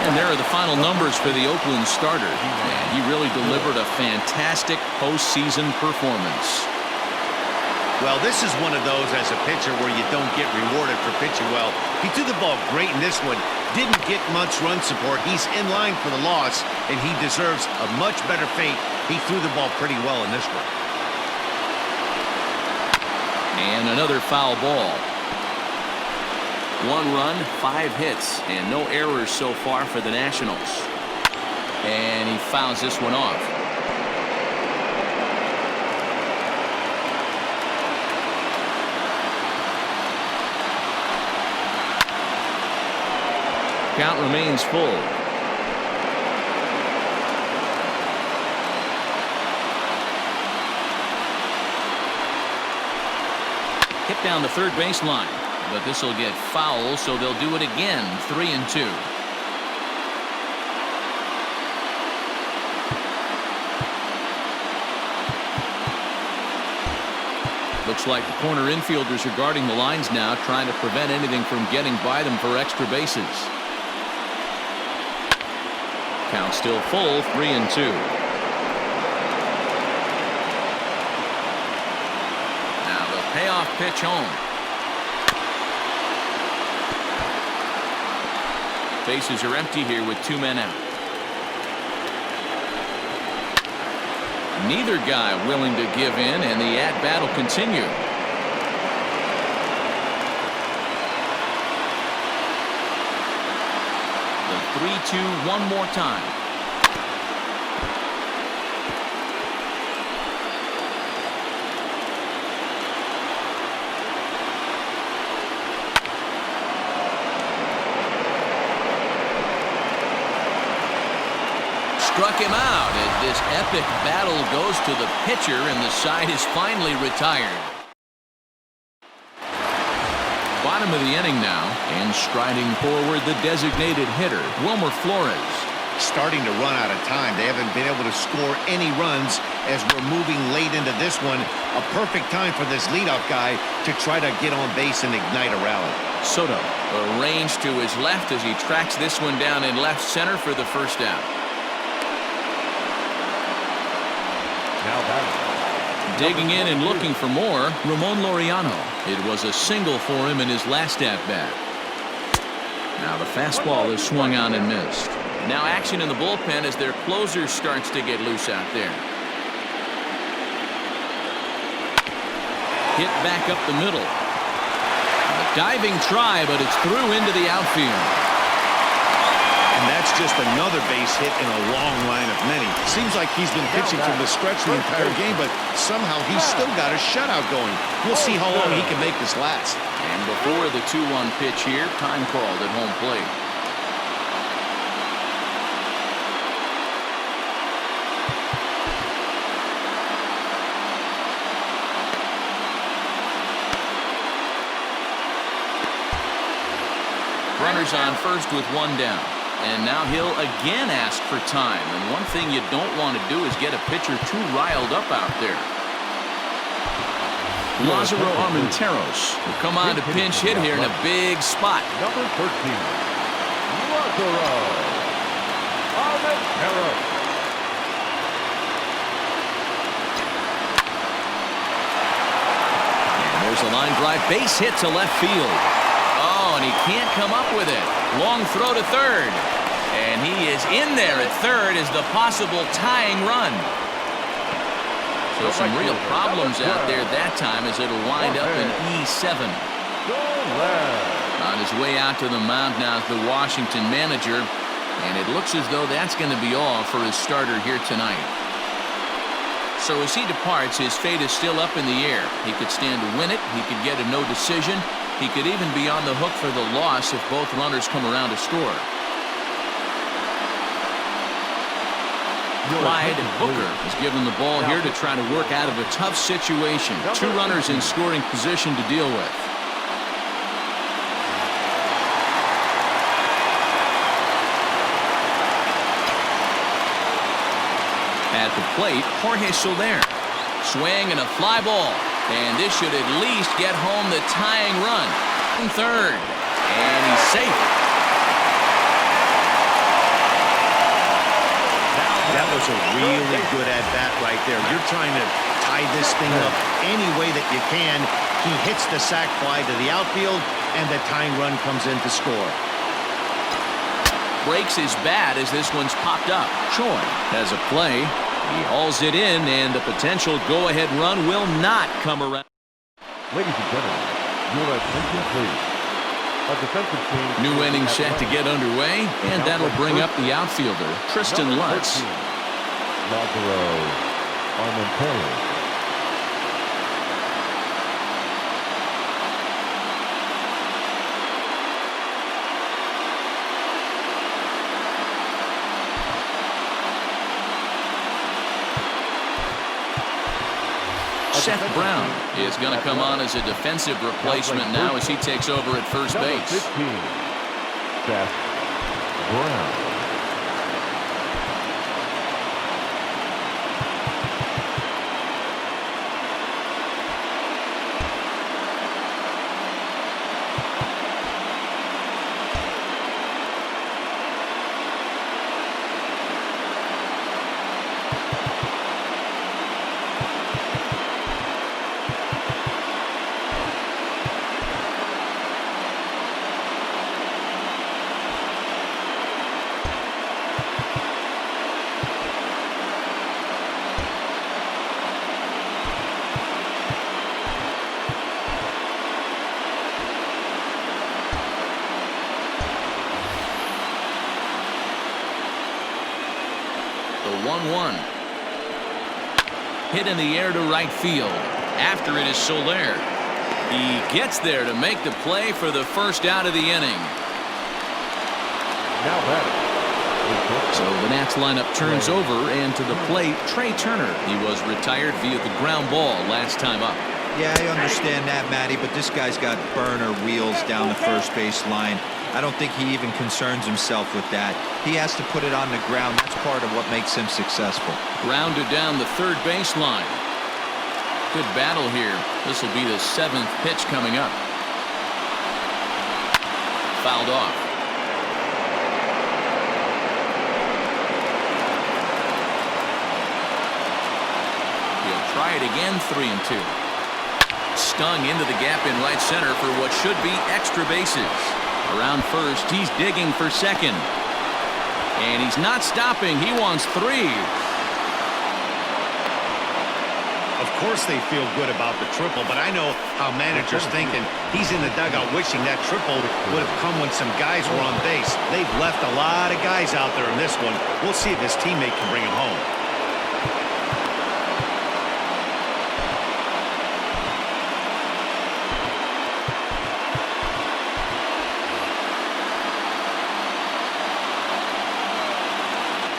And there are the final numbers for the Oakland starter. And he really delivered a fantastic postseason performance. Well, this is one of those as a pitcher where you don't get rewarded for pitching well. He threw the ball great in this one. Didn't get much run support. He's in line for the loss, and he deserves a much better fate. He threw the ball pretty well in this one. And another foul ball. 1 run, 5 hits, and no errors so far for the Nationals. And he fouls this one off. Count remains full. Hit down the third baseline, but this will get foul, so they'll do it again. 3-2. Looks like the corner infielders are guarding the lines now, trying to prevent anything from getting by them for extra bases. Count still full, 3-2. Now the payoff pitch home. Bases are empty here with 2 men out. Neither guy willing to give in, and the at-bat will continue. The 3-2 one more time. Struck him out as this epic battle goes to the pitcher, and the side is finally retired. Bottom of the inning now, and striding forward the designated hitter, Wilmer Flores. Starting to run out of time. They haven't been able to score any runs as we're moving late into this one. A perfect time for this leadoff guy to try to get on base and ignite a rally. Soto arranged to his left as he tracks this one down in left center for the first out. Digging in and looking for more, Ramon Laureano. It was a single for him in his last at-bat. Now the fastball is swung on and missed. Now action in the bullpen as their closer starts to get loose out there. Hit back up the middle. A diving try, but it's through into the outfield. And that's just another base hit in a long line of many. Seems like he's been pitching from the stretch the entire game, but somehow he's still got a shutout going. We'll see how long he can make this last. And before the 2-1 pitch here, time called at home plate. Runners on first with 1 down. And now he'll again ask for time. And one thing you don't want to do is get a pitcher too riled up out there. Lázaro Armenteros will come on to pinch hit here in a big spot. Number 13, Lázaro Armenteros. And there's a line drive base hit to left field. Oh, and he can't come up with it. Long throw to third. And he is in there at third as the possible tying run. So some real problems out there that time as it'll wind up in E7. On his way out to the mound now is the Washington manager. And it looks as though that's going to be all for his starter here tonight. So as he departs, his fate is still up in the air. He could stand to win it. He could get a no decision. He could even be on the hook for the loss if both runners come around to score. Clyde Booker is given the ball here to try to work out of a tough situation. 2 runners in scoring position to deal with. At the plate, Jorge Soler. Swing and a fly ball. And this should at least get home the tying run. In third. And he's safe. was a really good at-bat right there. You're trying to tie this thing up any way that you can. He hits the sac fly to the outfield, and the tying run comes in to score. Breaks his bat as this one's popped up. Choi has a play. He hauls it in, and the potential go-ahead run will not come around. Ladies and gentlemen, your attention please. A defensive team. New inning set to get underway, and that'll bring up the outfielder, Tristan Lutz. Lazaro Armenteros. Seth Brown is going to come on as a defensive replacement now as he takes over at first base. 15, Seth Brown. The 1-1. Hit in the air to right field. After it is Soler. He gets there to make the play for the first out of the inning. Now batting. So the Nats lineup turns over, and to the plate, Trey Turner. He was retired via the ground ball last time up. Yeah, I understand that, Matty, but this guy's got burner wheels down the first base line. I don't think he even concerns himself with that. He has to put it on the ground. That's part of what makes him successful. Grounded down the third baseline. Good battle here. This will be the 7th pitch coming up. Fouled off. He'll try it again, 3-2. Stung into the gap in right center for what should be extra bases. Around first, he's digging for second. And he's not stopping. He wants 3. Of course they feel good about the triple, but I know how managers thinking. He's in the dugout wishing that triple would have come when some guys were on base. They've left a lot of guys out there in this one. We'll see if his teammate can bring him home.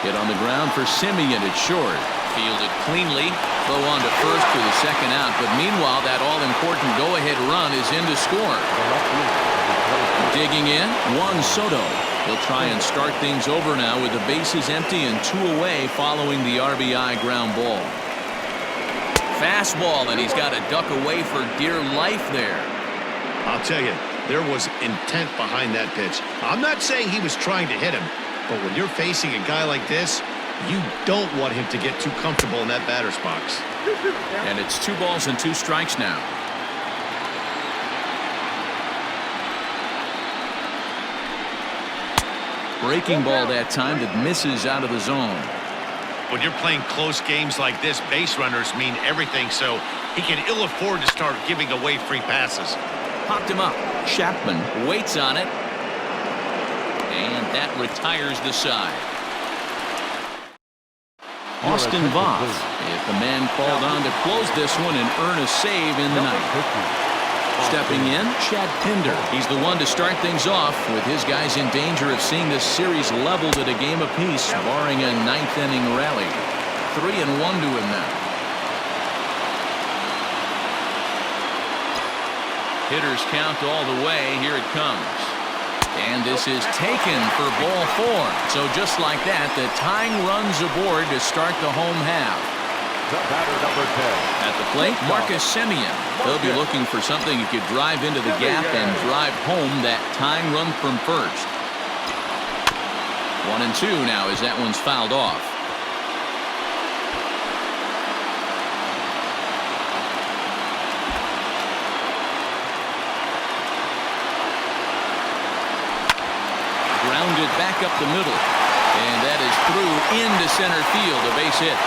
Hit on the ground for Simeon at short. Fielded cleanly. Throw on to first for the second out. But meanwhile, that all-important go-ahead run is in to score. Digging in, Juan Soto. He'll try and start things over now with the bases empty and 2 away following the RBI ground ball. Fastball, and he's got to duck away for dear life there. I'll tell you, there was intent behind that pitch. I'm not saying he was trying to hit him, but when you're facing a guy like this, you don't want him to get too comfortable in that batter's box. And it's 2 balls and 2 strikes now. Breaking ball that time that misses out of the zone. When you're playing close games like this, base runners mean everything, so he can ill afford to start giving away free passes. Popped him up. Chapman waits on it. And that retires the side. Austin Voth is the man called on to close this one and earn a save in the ninth. Stepping in, Chad Pinder. He's the one to start things off with his guys in danger of seeing this series leveled at a game apiece, barring a 9th inning rally. 3-1 to him now. Hitters count all the way. Here it comes. And this is taken for ball 4. So just like that, the tying runs aboard to start the home half. The batter, number 10. At the plate, Marcus Semien. He'll be looking for something he could drive into the gap and drive home that tying run from first. 1-2 now as that one's fouled off. it back up the middle. And that is through into center field, a base hit.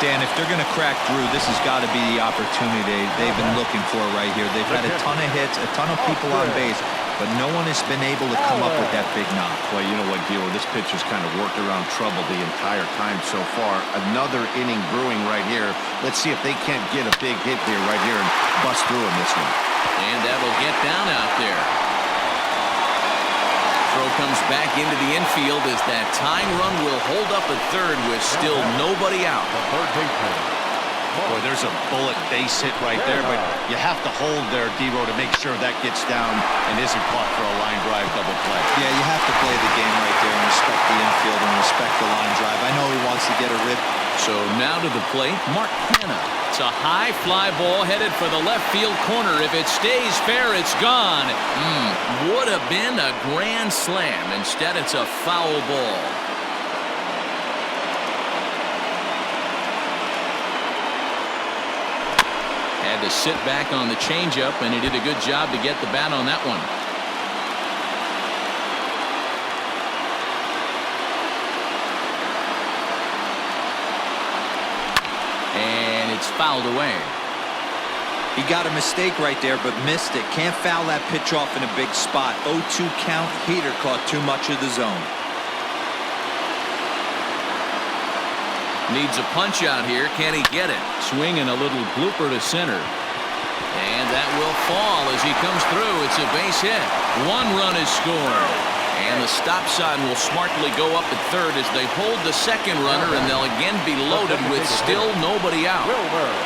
Dan, if they're going to crack Drew, this has got to be the opportunity they've been looking for right here. They've had a ton of hits, a ton of people on base, but no one has been able to come up with that big knock. Well, you know what, Dilo? This pitcher's kind of worked around trouble the entire time so far. Another inning brewing right here. Let's see if they can't get a big hit here right here and bust through in this one. And that'll get down out there. Throw comes back into the infield as that tying run will hold up at third with still nobody out. Boy, there's a bullet base hit right there, but you have to hold there, D-Row, to make sure that gets down and isn't caught for a line drive double play. Yeah, you have to play the game right there and respect the infield and respect the line drive. I know he wants to get a rib. So now to the plate, Mark Hanna. It's a high fly ball headed for the left field corner. If it stays fair, it's gone. Would have been a grand slam. Instead, it's a foul ball. Had to sit back on the changeup, and he did a good job to get the bat on that one. And it's fouled away. He got a mistake right there, but missed it. Can't foul that pitch off in a big spot. 0-2 count. Heater caught too much of the zone. Needs a punch out here. Can he get it? Swinging a little blooper to center. And that will fall as he comes through. It's a base hit. One run is scored. And the stop sign will smartly go up at third as they hold the second runner, and they'll again be loaded with still nobody out.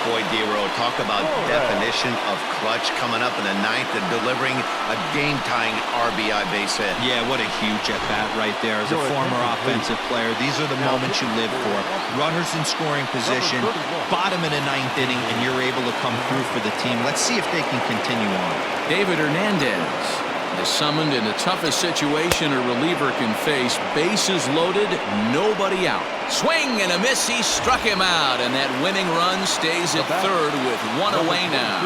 Boy, D-Row, talk about definition of clutch coming up in the ninth and delivering a game-tying RBI base hit. Yeah, what a huge at-bat right there. As a former offensive player, these are the moments you live for. Runners in scoring position, bottom of the ninth inning, and you're able to come through for the team. Let's see if they can continue on. David Hernandez is summoned in the toughest situation a reliever can face. Bases loaded, nobody out. Swing and a miss. He struck him out, and that winning run stays at third with one away now.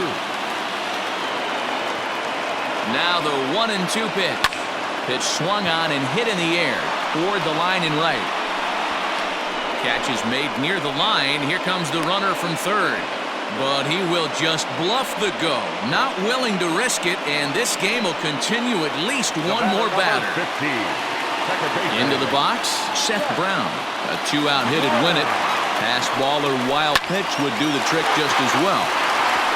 Now the 1-2 pitch. Pitch swung on and hit in the air toward the line and right. Catch is made near the line. Here comes the runner from third. But he will just bluff the go, not willing to risk it, and this game will continue at least one more batter. Into the box, Seth Brown. A two-out hit'd win it. Pass ball or wild pitch would do the trick just as well.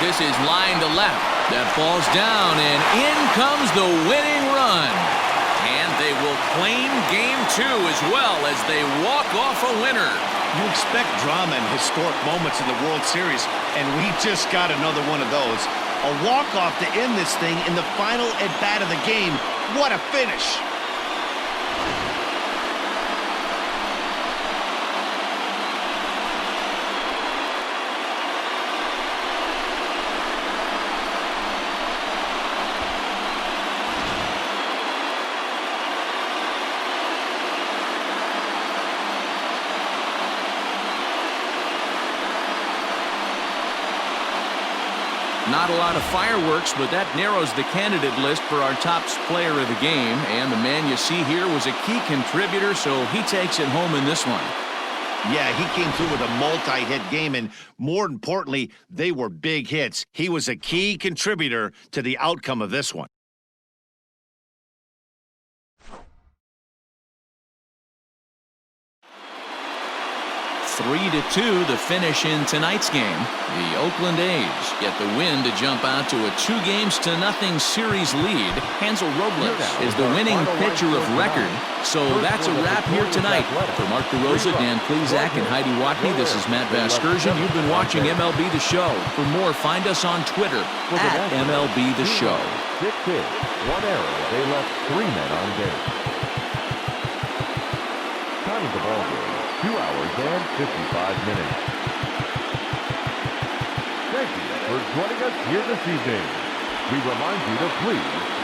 This is line to left. That ball's down, and in comes the winning run. And they will claim game two as well as they walk off a winner. You expect drama and historic moments in the World Series, and we just got another one of those. A walk-off to end this thing in the final at-bat of the game. What a finish! Not a lot of fireworks, but that narrows the candidate list for our top player of the game. And the man you see here was a key contributor, so he takes it home in this one. Yeah, he came through with a multi-hit game, and more importantly, they were big hits. He was a key contributor to the outcome of this one. (3-2) the finish in tonight's game. The Oakland A's get the win to jump out to a 2-0 series lead. Hansel Robles is the winning pitcher of record. So that's a wrap here tonight. For Mark DeRosa, Dan Plezak, and Heidi Watney, this is Matt Vasgersian. You've been watching MLB The Show. For more, find us on Twitter at MLB The Show. 6 hits, 1 error. They left 3 men on base. Time of the ball game. 2 hours and 55 minutes. Thank you for joining us here this evening. We remind you to please